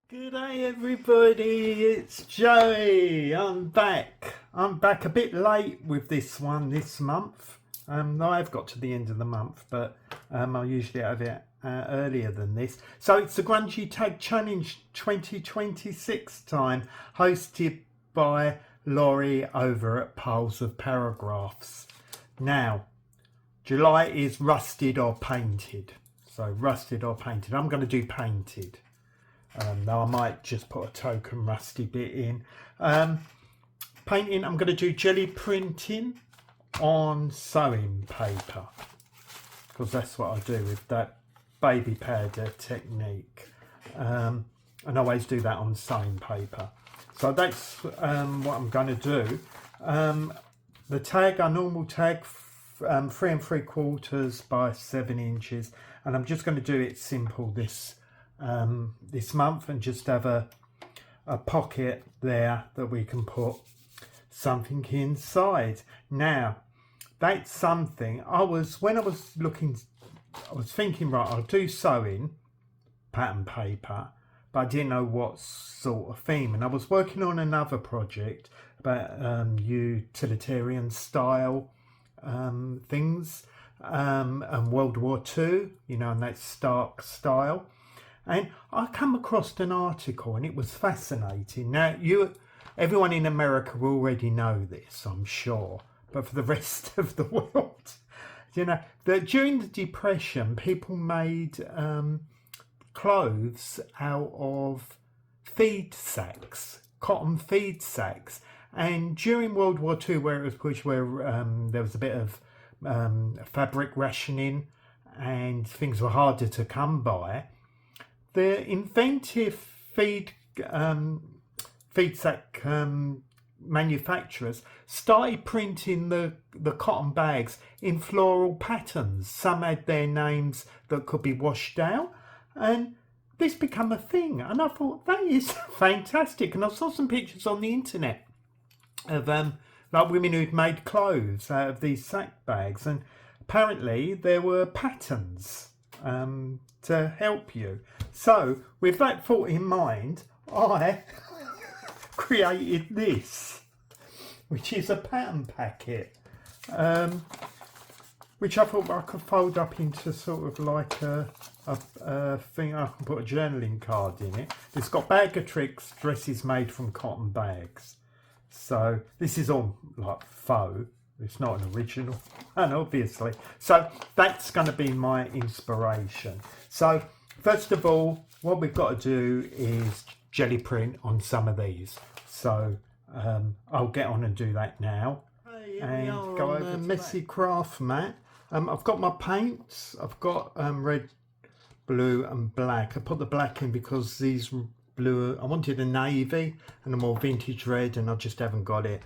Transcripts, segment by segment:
Good day everybody, it's Joey. I'm back a bit late with this one this month. No, I've got to the end of the month, but I usually have it earlier than this. So it's the Grungy Tag Challenge 2026 time, hosted by Laurie over at Piles of Paragraphs. Now, July is rusted or painted. So rusted or painted. I'm going to do painted. Now I might just put a token rusty bit in. Painting, I'm going to do jelly printing on sewing paper, because that's what I do with that baby powder technique. And I always do that on sewing paper. So that's what I'm going to do. The tag, our normal tag, 3 3/4 by 7 inches, and I'm just going to do it simple this month, and just have a pocket there that we can put something inside. Now that's something when I was thinking, right, I'll do sewing pattern paper, but I didn't know what sort of theme, and I was working on another project about utilitarian style things, and World War II, and that stark style. And I come across an article and it was fascinating. Now, everyone in America will already know this, I'm sure, but for the rest of the world, that during the Depression, people made clothes out of feed sacks, cotton feed sacks. And during World War II, where it was pushed, where there was a bit of fabric rationing and things were harder to come by, the inventive feed sack manufacturers started printing the cotton bags in floral patterns. Some had their names that could be washed out, and this became a thing. And I thought, that is fantastic. And I saw some pictures on the internet of like women who'd made clothes out of these sack bags, and apparently there were patterns to help you. So with that thought in mind, I created this, which is a pattern packet, which I thought I could fold up into sort of like a thing. I can put a journaling card in it. It's got bag of tricks, dresses made from cotton bags. So this is all like faux. It's not an original, and obviously. So that's going to be my inspiration. So first of all, what we've got to do is jelly print on some of these. So I'll get on and do that now. And go over the messy craft mat. I've got my paints. I've got red, blue and black. I put the black in because these blue, I wanted a navy and a more vintage red, and I just haven't got it.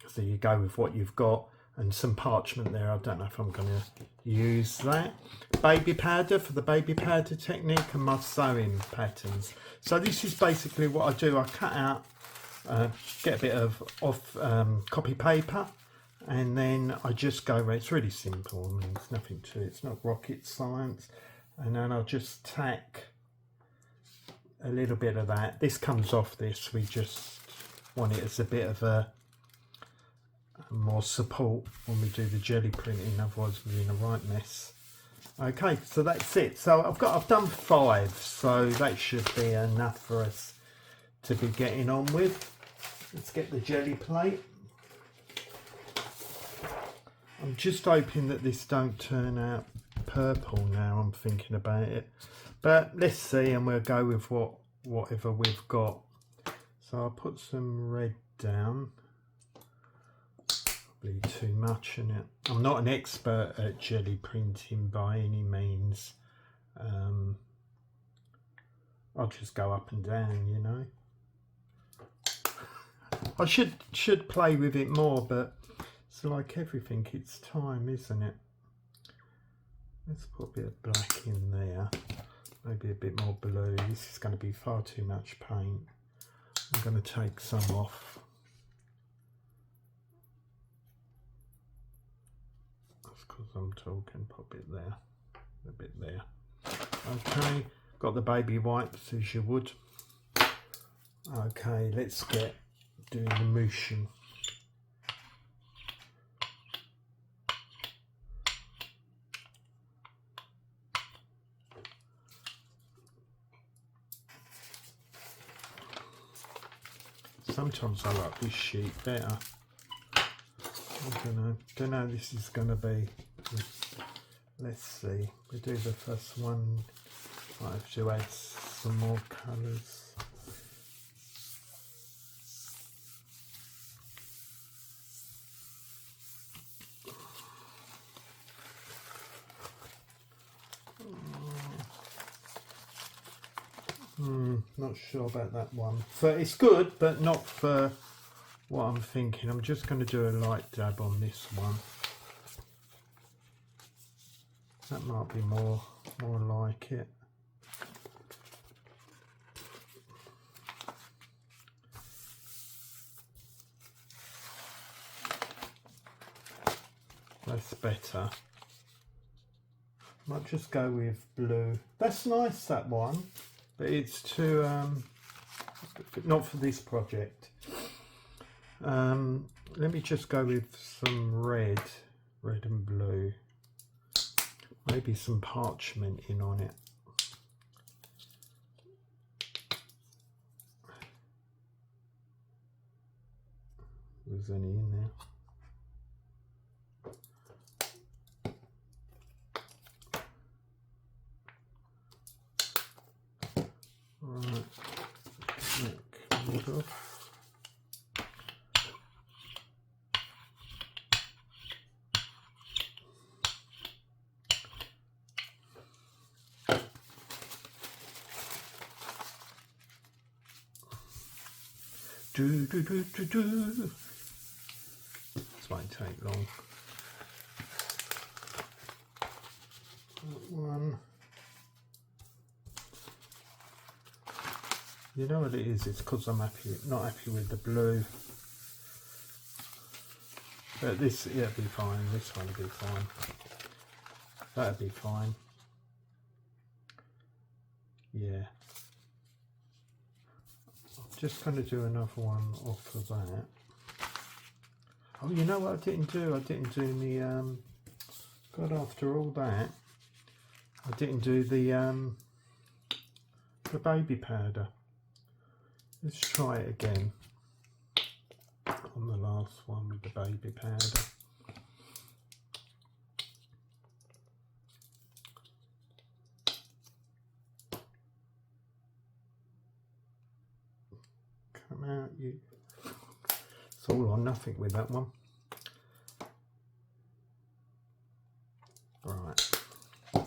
So you go with what you've got, and some parchment there. I don't know if I'm going to use that. Baby powder for the baby powder technique, and my sewing patterns. So this is basically what I do. I cut out, get a bit of copy paper, and then I just go around. It's really simple. I mean, there's nothing to it. It's not rocket science. And then I'll just tack a little bit of that. This comes off this. We just want it as a bit of a more support when we do the jelly printing, otherwise we're in a right mess. Okay, so that's it. So I've done 5, so that should be enough for us to be getting on with. Let's get the jelly plate. I'm just hoping that this don't turn out purple now I'm thinking about it, but let's see, and we'll go with whatever we've got. So I'll put some red down. Probably too much in it. I'm not an expert at jelly printing by any means. I'll just go up and down, I should play with it more, but it's like everything, it's time, isn't it? Let's put a bit of black in there, maybe a bit more blue. This is going to be far too much paint. I'm going to take some off. That's because I'm talking. Pop it there, a bit there. Okay, Got the baby wipes as you would. Okay, let's get doing the motion. Sometimes I like this sheet better. I don't know this is going to be. Let's see, we do the first one. I have to add some more colours. Not sure about that one. So it's good, but not for what I'm thinking. I'm just going to do a light dab on this one. That might be more like it. That's better. Might just go with blue. That's nice, that one, but it's too not for this project. Let me just go with some red and blue. Maybe some parchment in on it. There's any in there. Right, that off. This won't take long. That one. You know what it is? It's because I'm not happy with the blue. But this, yeah, it'll be fine. This one will be fine. That'll be fine. Yeah. Just going to do another one off of that. Oh, you know what I didn't do? I didn't do the God, after all that, I didn't do the baby powder. Let's try it again on the last one with the baby powder. Come out, you. It's all or nothing with that one. Right. Let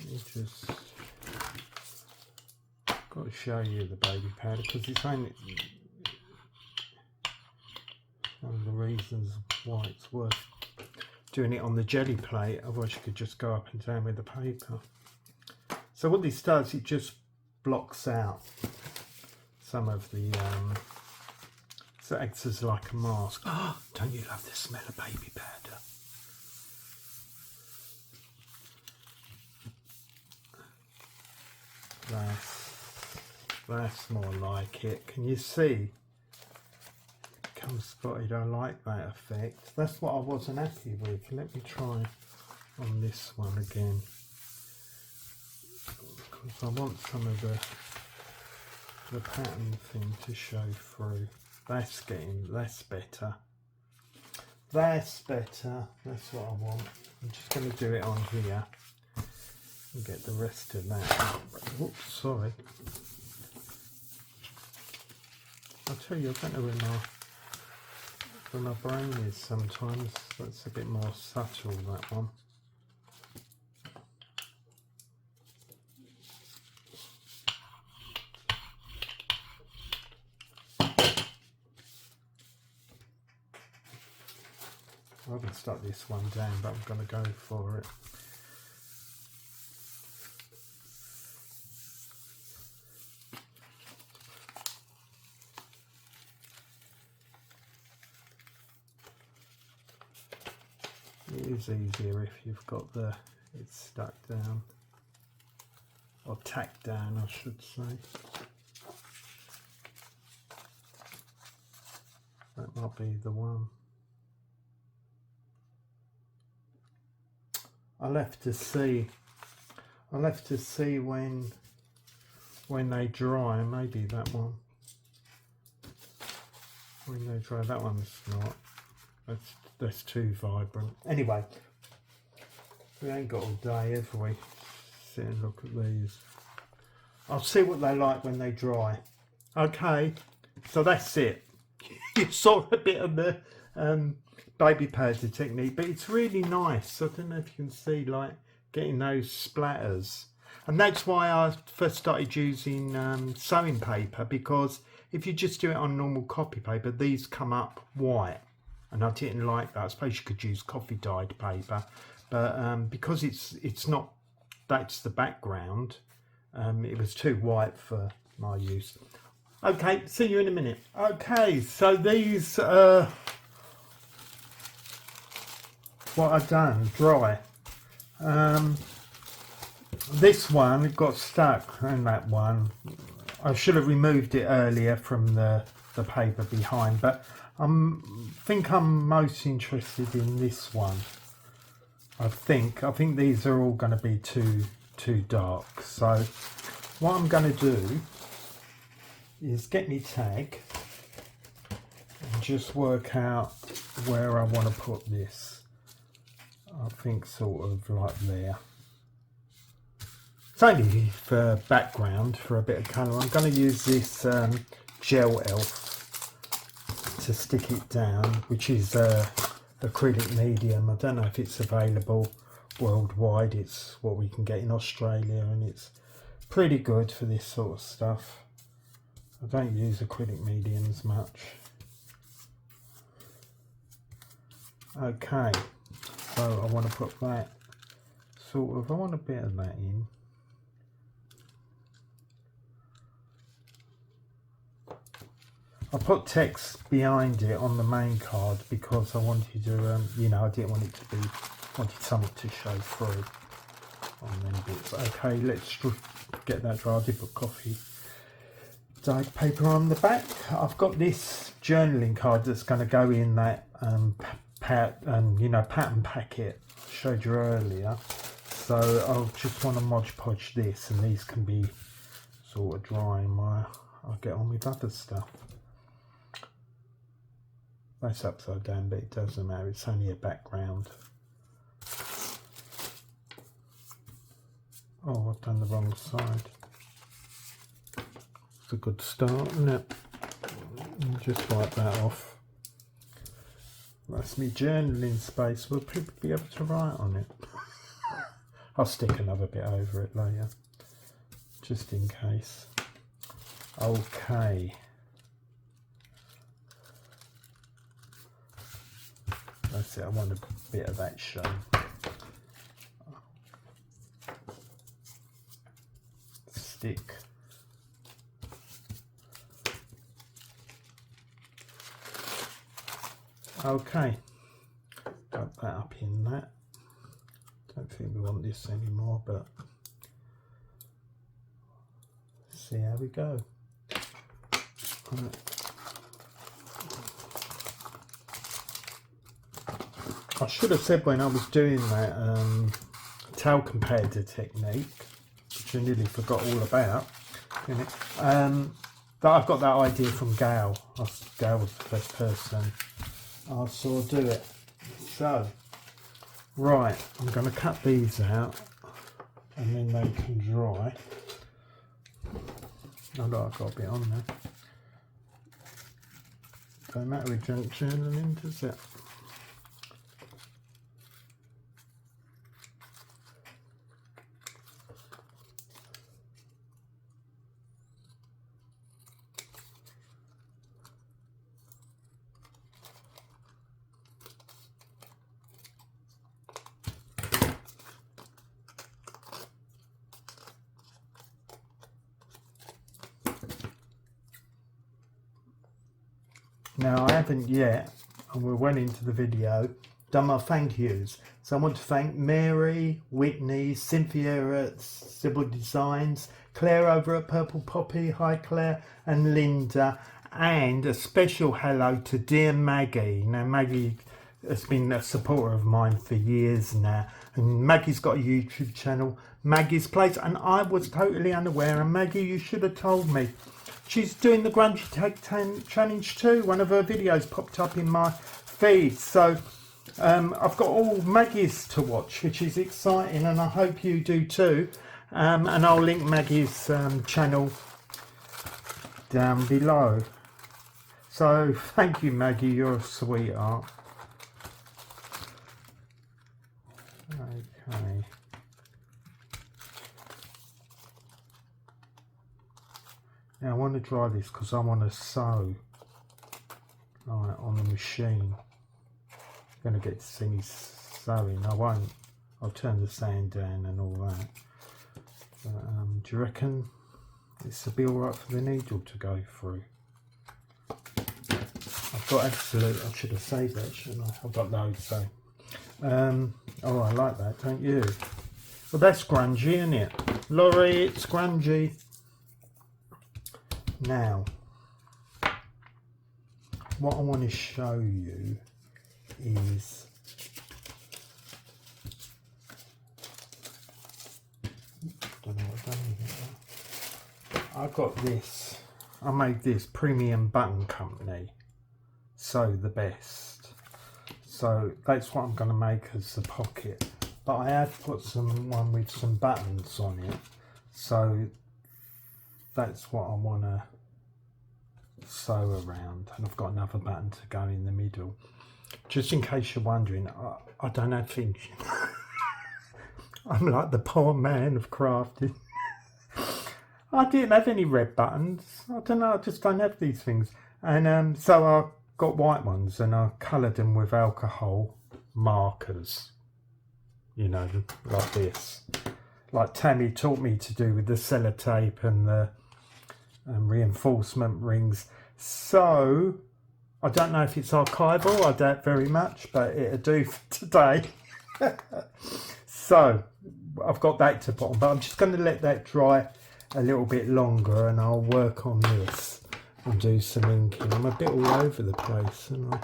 me just got to show you the baby powder because it's only one of the reasons why it's worth doing it on the jelly plate. Otherwise you could just go up and down with the paper. So what this does, it just blocks out some of the so it acts as like a mask. Oh, don't you love the smell of baby powder? That's more like it. Can you see? It comes spotted. I like that effect. That's what I wasn't happy with. Let me try on this one again. Because I want some of the pattern thing to show through. That's better. That's better. That's what I want. I'm just going to do it on here and get the rest of that. Oops, sorry. I'll tell you, I don't know where my brain is sometimes. That's a bit more subtle, that one. I haven't stuck this one down, but I'm going to go for it. It is easier if you've got it's stuck down. or tack down I should say. That might be the one. I'll have to see. I'll have to see when they dry. Maybe that one. When they dry, that one's not. That's too vibrant. Anyway, we ain't got all day, have we? Sit and look at these. I'll see what they like when they dry. Okay, so that's it. You saw a bit of the baby powder technique, but it's really nice. I don't know if you can see, like, getting those splatters. And that's why I first started using sewing paper, because if you just do it on normal copy paper, these come up white. And I didn't like that. I suppose you could use coffee dyed paper, but because it's not, that's the background, it was too white for my use. Okay, see you in a minute. Okay, so these what I've done, dry. This one got stuck, and that one I should have removed it earlier from the paper behind, but I think I'm most interested in this one. I think these are all going to be too dark. So what I'm going to do is get me tag and just work out where I want to put this. I think sort of like there. It's only for background, for a bit of colour. I'm going to use this gel elf to stick it down, which is acrylic medium. I don't know if it's available worldwide. It's what we can get in Australia, and it's pretty good for this sort of stuff. I don't use acrylic mediums much. Okay, so I want to put that sort of, I want a bit of that in. I put text behind it on the main card because I wanted to, you know, I didn't want it to be, wanted something to show through on them bits. Okay, let's get that dry. I did put coffee dyed paper on the back. I've got this journaling card that's going to go in that you know, pattern packet I showed you earlier. So I'll just want to Mod Podge this, and these can be sort of drying while I get on with other stuff. That's upside down, but it doesn't matter, it's only a background. Oh, I've done the wrong side. It's a good start, isn't it? Just wipe that off. That's me journaling space. Will people be able to write on it? I'll stick another bit over it later, just in case. Okay. That's it, I want a bit of that shown. Stick. Okay, got that up in that. Don't think we want this anymore, but see how we go. Right. I should have said when I was doing that towel comparator technique, which I nearly forgot all about, that I've got that idea from Gayle. Gayle was the first person I saw do it. So, right, I'm going to cut these out and then they can dry. Oh look, I've got a bit on there. Don't matter with junk journaling, does it? Now I haven't yet, and we're well into the video, done my thank yous. So I want to thank Mary, Whitney, Cynthia at Civil Designs, Claire over at Purple Poppy, hi Claire, and Linda, and a special hello to dear Maggie. Now Maggie has been a supporter of mine for years now, and Maggie's got a YouTube channel, Maggie's Place, and I was totally unaware, and Maggie, you should have told me. She's doing the Grungy Tag Challenge too. One of her videos popped up in my feed, so I've got all Maggie's to watch, which is exciting, and I hope you do too. And I'll link Maggie's channel down below. So thank you, Maggie, you're a sweetheart. Okay. Now I want to dry this because I want to sew on the machine. I'm going to get to see me sewing. I won't. I'll turn the sand down and all that. But, do you reckon this will be alright for the needle to go through? I've got absolute, I should have saved that, shouldn't I? I've got loads, so. Oh, I like that, don't you? Well, that's grungy, isn't it? Laurie, it's grungy. Now, what I want to show you is don't know what I've done here. I got this. I made this Premium Button Company. So the best. So that's what I'm going to make as the pocket. But I have put one with some buttons on it. So that's what I want to sew around, and I've got another button to go in the middle. Just in case you're wondering, I don't have things. I'm like the poor man of crafting. I didn't have any red buttons. I don't know, I just don't have these things. And so I got white ones and I coloured them with alcohol markers. You know, like this. Like Tammy taught me to do with the sellotape and the reinforcement rings. So I don't know if it's archival, I doubt very much, but it'll do for today. So I've got that to put on, but I'm just going to let that dry a little bit longer and I'll work on this and do some inking. I'm a bit all over the place, and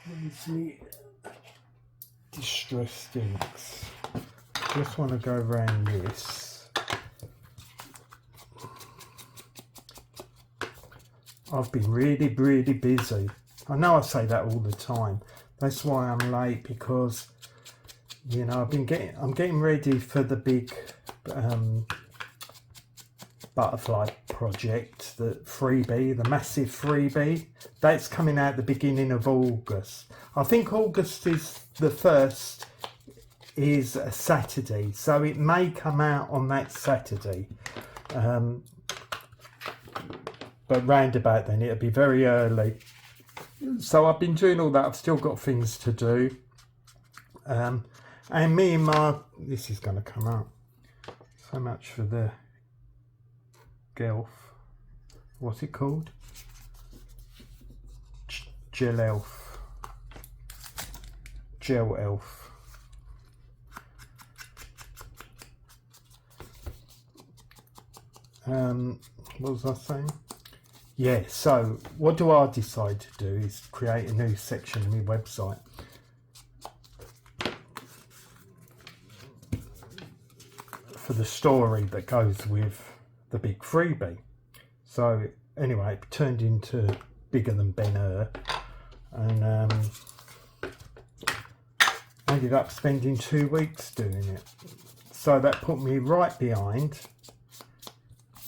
where's me distress inks? Just want to go around this. I've been really busy. I know I say that all the time. That's why I'm late, because you know I'm getting ready for the big butterfly project, the FREEBIE, the massive FREEBIE. That's coming out the beginning of August. I think August is the 1st is a Saturday, so it may come out on that Saturday. But round about then, it'll be very early. So I've been doing all that. I've still got things to do. And me and my, this is going to come up. So much for the Gelf. What's it called? Gel Elf. Gel Elf. What was I saying? Yeah, so what do I decide to do is create a new section of my website. For the story that goes with the big FREEBIE. So anyway, it turned into bigger than Ben-Hur, and ended up spending 2 weeks doing it. So that put me right behind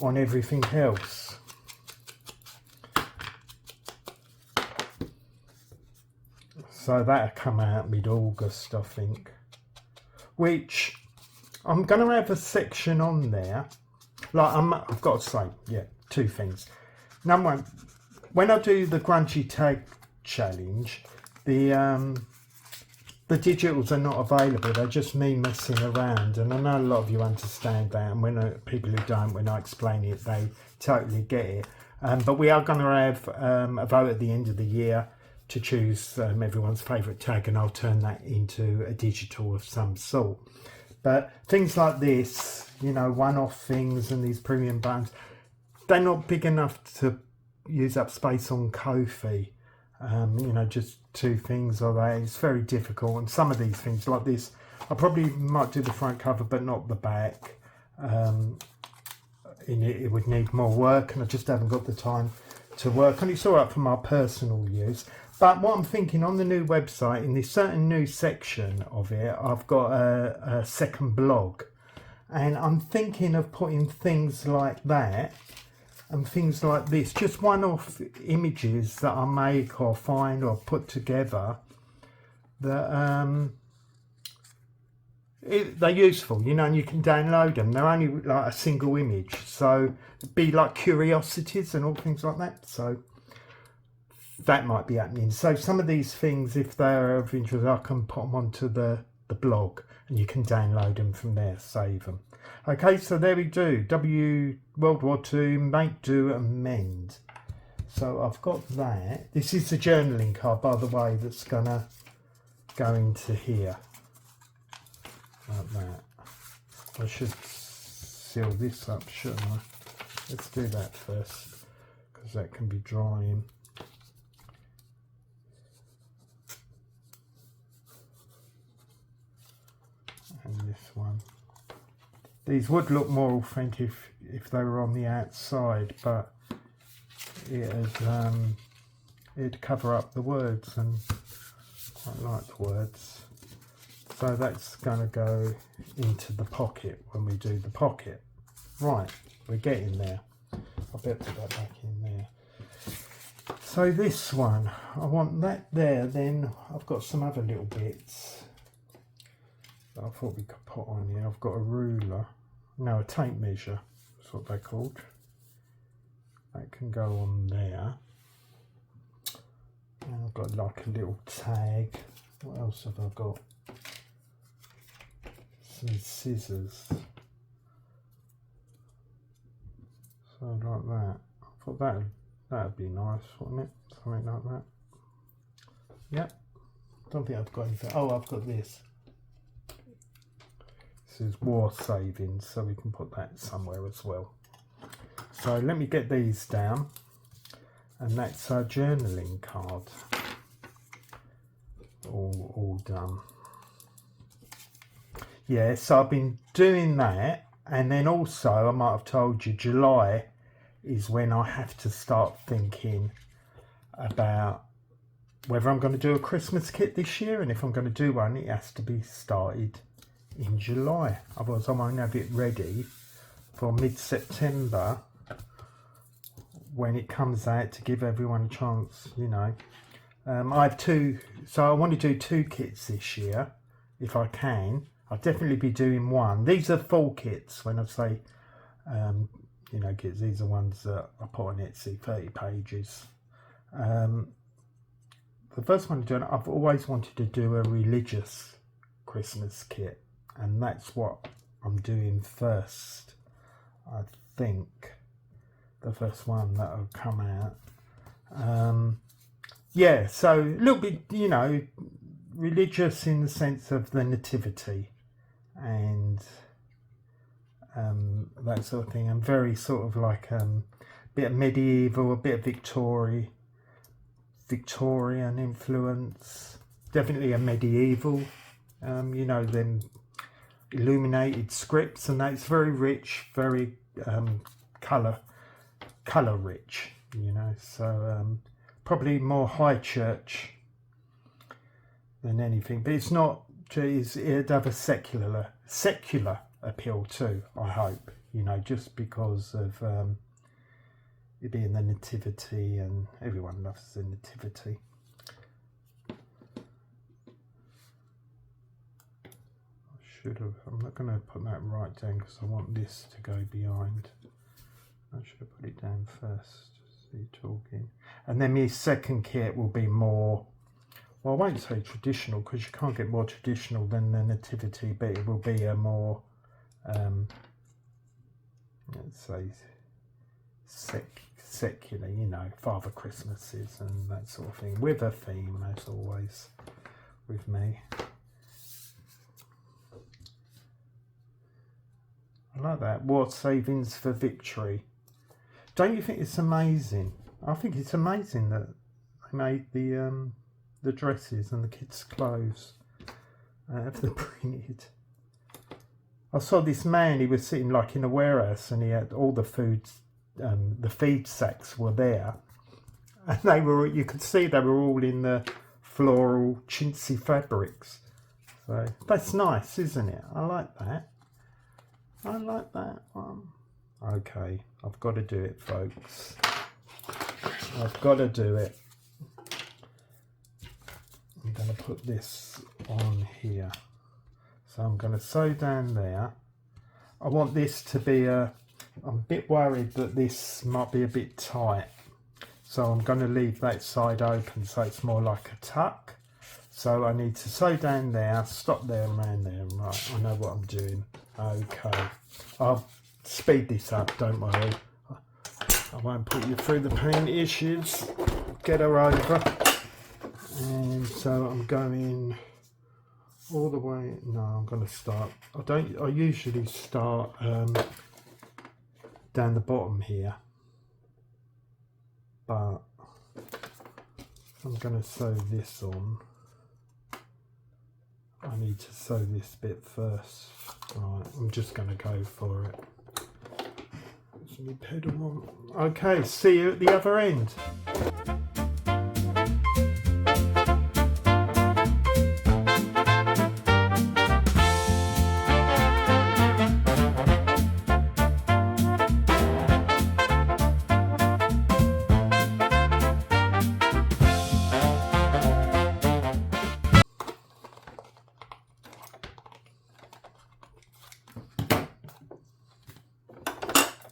on everything else. So that'll come out mid-August, I think. Which I'm going to have a section on there. Like I've got to say, yeah, 2 things. Number 1, when I do the Grungy Tag Challenge, the digitals are not available. They're just me messing around, and I know a lot of you understand that. And when people who don't, when I explain it, they totally get it. But we are going to have a vote at the end of the year to choose everyone's favourite tag, and I'll turn that into a digital of some sort. But things like this, you know, one-off things and these premium buttons, they're not big enough to use up space on Ko-fi. You know, just 2 things or that. It's very difficult. And some of these things like this, I probably might do the front cover but not the back. It would need more work, and I just haven't got the time to work on it. It's all right for my personal use. But what I'm thinking, on the new website, in this certain new section of it, I've got a second blog, and I'm thinking of putting things like that and things like this, just one-off images that I make or find or put together that they're useful, you know, and you can download them. They're only like a single image, so it'd be like curiosities and all things like that. So that might be happening. So some of these things, if they're of interest, I can put them onto the blog, and you can download them from there, save them. Okay, so there we do. World War II, make, do and mend. So I've got that. This is the journaling card, by the way, that's gonna go into here. Like that. I should seal this up, shouldn't I? Let's do that first, because that can be drying. And this one. These would look more authentic if they were on the outside, but it'd cover up the words, and I quite like the words. So that's going to go into the pocket when we do the pocket. Right, we're getting there. I better put that back in there. So this one, I want that there. Then I've got some other little bits that I thought we could put on here. I've got a ruler, no, a tape measure, that's what they're called. That can go on there. And I've got like a little tag. What else have I got? Some scissors. So like that. I thought that'd be nice, wouldn't it? Something like that. Yep. Don't think I've got anything. Oh, I've got this. This is war savings, so we can put that somewhere as well. So let me get these down, and that's our journaling card. All done. Yeah, so I've been doing that, and then also I might have told you July is when I have to start thinking about whether I'm going to do a Christmas kit this year, and if I'm going to do one, it has to be started in July. Otherwise I won't have it ready for mid-September when it comes out, to give everyone a chance, you know. I have 2, so I want to do 2 kits this year if I can. I'll definitely be doing one. These are full kits. When I say you know, kits, these are ones that I put on Etsy, 30 pages. The first one I'm doing, I've always wanted to do a religious Christmas kit, and that's what I'm doing first. I think the first one that'll come out. Yeah, so a little bit, you know, religious in the sense of the nativity and that sort of thing, and very sort of like a bit of medieval, a bit of Victorian influence, definitely a medieval, you know, them illuminated scripts, and that's very rich, very colour rich, you know, so probably more high church than anything, but it's not, it'd have a secular appeal too, I hope, you know, just because of it being the nativity, and everyone loves the nativity. I'm not going to put that right down because I want this to go behind. I should have put it down first. See, talking. And then my second kit will be more, well, I won't say traditional because you can't get more traditional than the nativity, but it will be a more, let's say, secular, you know, Father Christmases and that sort of thing, with a theme as always with me. I like that. War savings for victory. Don't you think it's amazing? I think it's amazing that they made the dresses and the kids' clothes out of the printed. I saw this man, he was sitting like in a warehouse and he had all the food, the feed sacks were there. And they were, you could see they were all in the floral chintzy fabrics. So that's nice, isn't it? I like that. I like that one. Okay, I've got to do it, folks. I've got to do it. I'm going to put this on here. So I'm going to sew down there. I want this to be I'm a bit worried that this might be a bit tight. So I'm going to leave that side open so it's more like a tuck. So I need to sew down there, stop there and round there. Right, I know what I'm doing. Okay, I'll speed this up, don't worry. I won't put you through the pain issues. Get her over. And so I'm going all the way. No, I'm going to start. I usually start down the bottom here, but I'm going to sew this on. I need to sew this bit first. Right, I'm just going to go for it. There's my pedal on. Okay, see you at the other end.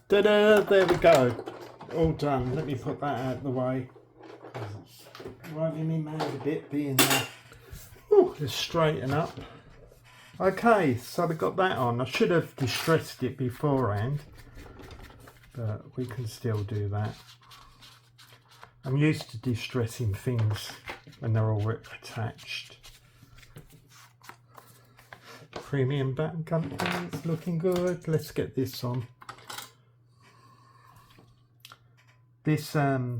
Ta-da, there we go. All done. Let me put that out of the way. Driving me mad a bit being there. Ooh, just straighten up. Okay, so we got that on. I should have distressed it beforehand, but we can still do that. I'm used to distressing things when they're all attached. Premium button company, it's looking good. Let's get this on. This oh,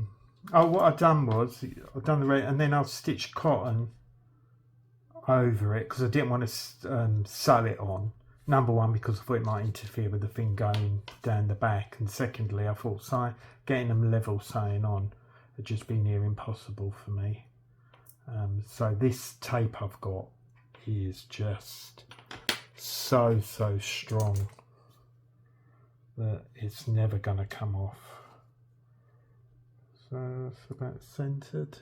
what I've done was I've done the red and then I've stitched cotton over it because I didn't want to sew it on. Number one, because I thought it might interfere with the thing going down the back, and secondly, I thought getting them level sewing on would just be near impossible for me. So this tape I've got is just so strong that it's never going to come off. So it's about centered.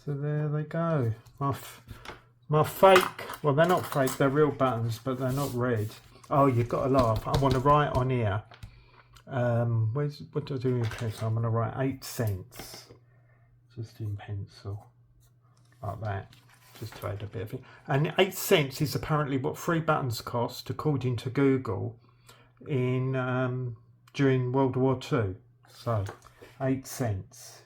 So there they go. My fake, well they're not fake, they're real buttons, but they're not red. Oh, you've got to laugh. I want to write on here. What do I do in pencil? I'm going to write 8 cents. Just in pencil. Like that. Just to add a bit of it. And 8 cents is apparently what 3 buttons cost, according to Google, in during World War II. So, 8 cents.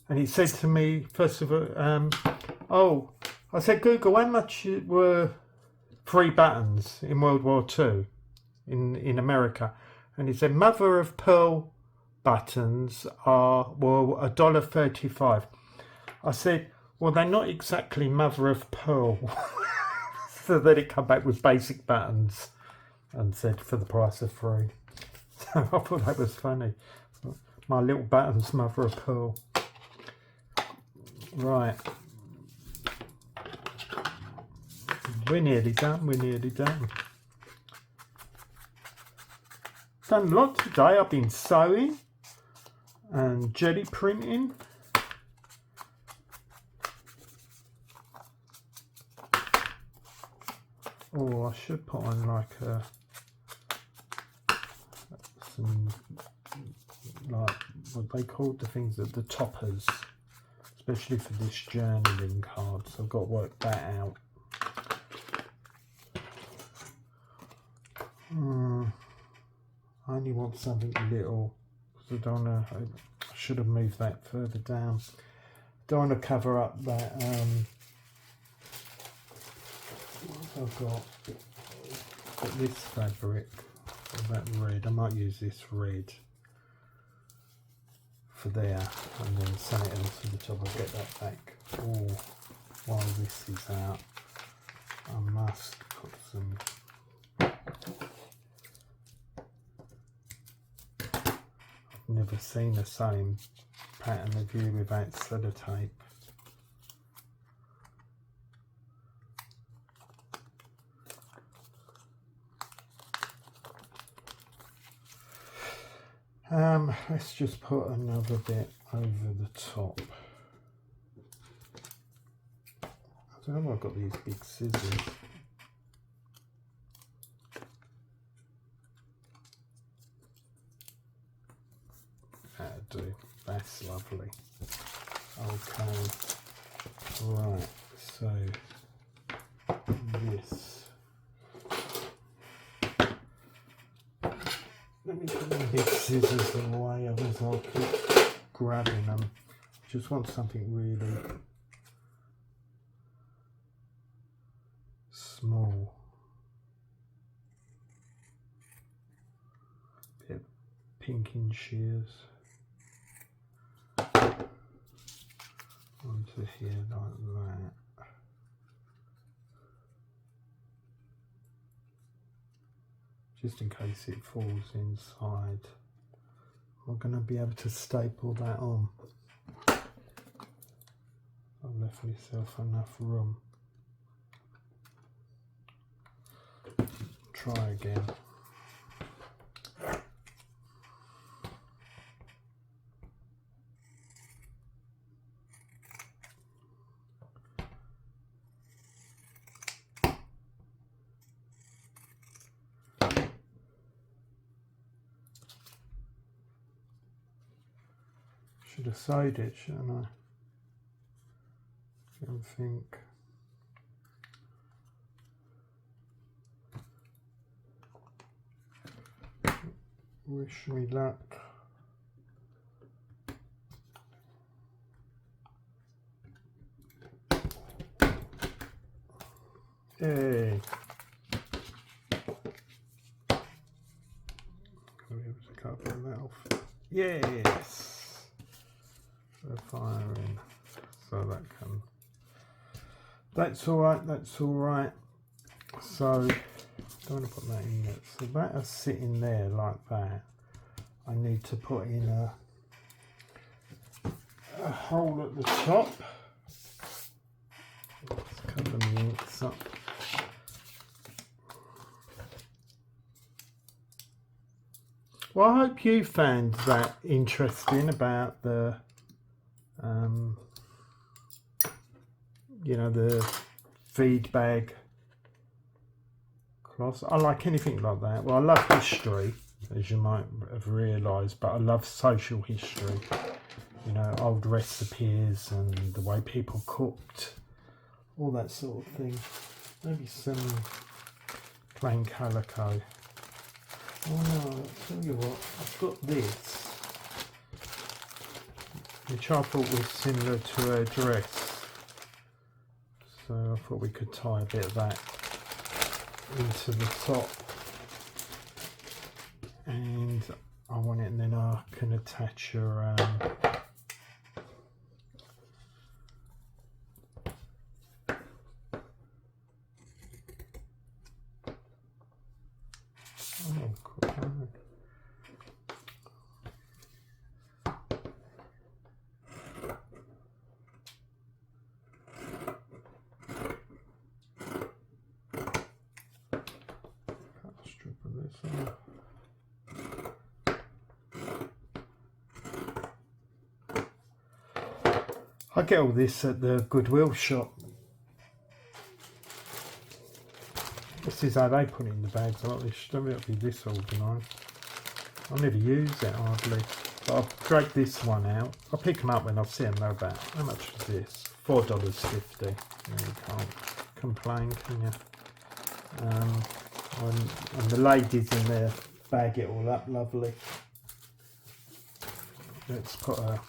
And he said to me, first of all, I said, Google, how much were 3 buttons in World War II in America? And he said, mother of pearl buttons are, well, $1.35. I said, well, they're not exactly mother of pearl. So then it come back with basic buttons and said for the price of 3. So I thought that was funny. My little buttons, mother of pearl. Right. We're nearly done. We're nearly done. Done a lot today. I've been sewing and Gelli printing. Oh, I should put on like some, like what they called the things at the toppers, especially for this journaling card. So I've got to work that out. only want something little. I don't know. I should have moved that further down. Don't want to cover up that. What have I got? Got this fabric, that red. I might use this red for there, and then sew it onto the top. I'll get that back. Oh, while this is out, I must put some. I've never seen the same pattern of you without sellotape. Let's just put another bit over the top. I don't know why I've got these big scissors. That'll do. That's lovely. Okay. Right. So this. Let me put my big scissors away, otherwise I'll keep grabbing them. Just want something really small. Bit of pinking shears. Onto here like that. Just in case it falls inside. I'm going to be able to staple that on. I've left myself enough room. Try again. Should have sewed it, shouldn't I? I don't think. Wish me luck. Yay! Gonna be able to cut that off. Yes! Firing, so that can. That's all right. That's all right. So don't want to put that in yet. So that is sitting there like that. I need to put in a hole at the top. Let's cover the inks up. Well, I hope you found that interesting about the you know, the feed bag cloths. I like anything like that. Well, I love history, as you might have realised, but I love social history. You know, old recipes and the way people cooked, all that sort of thing. Maybe some plain calico. Oh no, I'll tell you what, I've got this, which I thought was similar to her dress. So I thought we could tie a bit of that into the top. And I want it, and then I can attach her I get all this at the Goodwill shop. This is how they put it in the bags. I like this. Don't it be this organised. I never use it hardly. But I'll break this one out. I'll pick them up when I see them. They're about, how much is this? $4.50. You can't complain, can you? And the ladies in there bag it all up lovely. Let's put a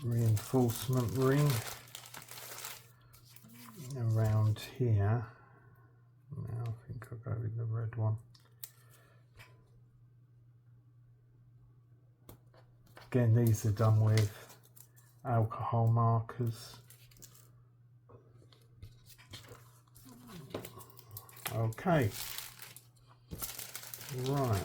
reinforcement ring around here. Now I think I'll go with the red one. Again, these are done with alcohol markers. Okay, right.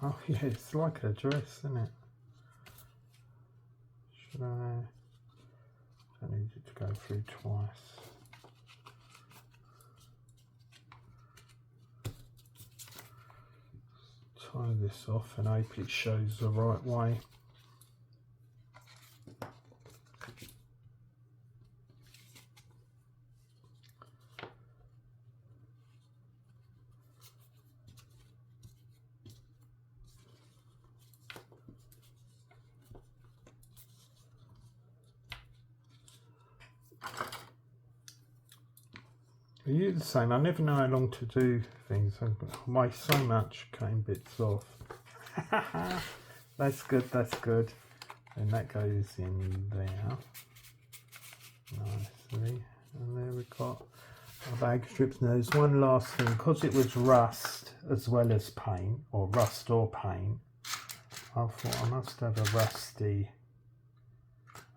Oh yeah, it's like a dress, isn't it? Should I need it to go through twice. Tie this off and hope it shows the right way. Are you the same? I never know how long to do things. I waste so much cutting bits off. That's good, that's good. And that goes in there. Nicely. And there we've got our bag strips. Now there's one last thing. Because it was rust as well as paint, or rust or paint, I thought I must have a rusty...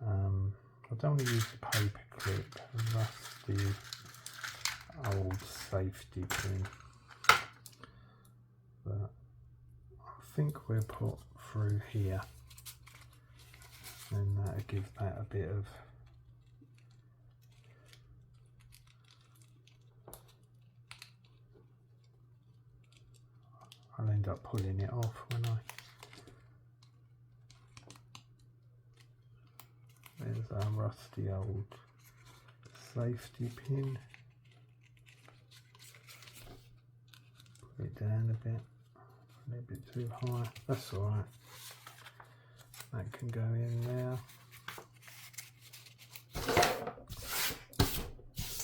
I don't want to use a paper clip. A rusty... old safety pin, but I think we'll put through here, and that'll give that a bit of I'll end up pulling it off when I there's our rusty old safety pin. Put it down a bit, a little bit too high. That's all right. That can go in there.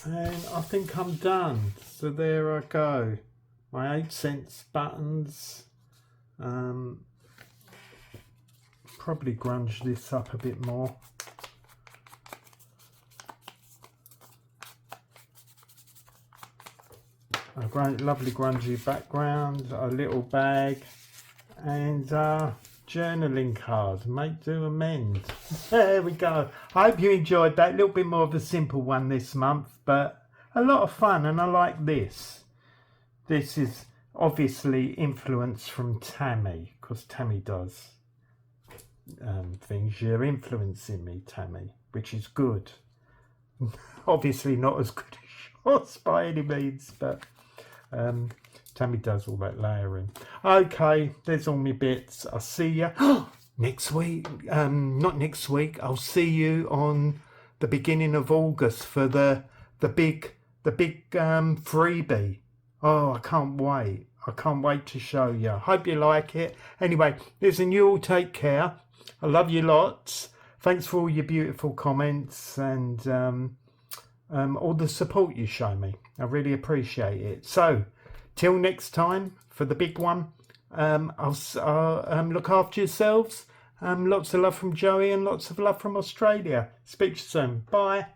And I think I'm done. So there I go. My 8 cents buttons. Probably grunge this up a bit more. A great, lovely grungy background, a little bag, and journaling card. Make, do, amend. There we go. I hope you enjoyed that. A little bit more of a simple one this month, but a lot of fun, and I like this. This is obviously influence from Tammy, because Tammy does things. You're influencing me, Tammy, which is good. Obviously not as good as yours by any means, but Tammy does all that layering. Okay, there's all my bits. I'll see you next week. Not next week. I'll see you on the beginning of August for the big freebie. Oh, I can't wait. I can't wait to show you. Hope you like it. Anyway, listen, you all take care. I love you lots. Thanks for all your beautiful comments and all the support you show me. I really appreciate it. So, till next time for the big one, I'll look after yourselves. Lots of love from Joey and lots of love from Australia. Speak to you soon. Bye.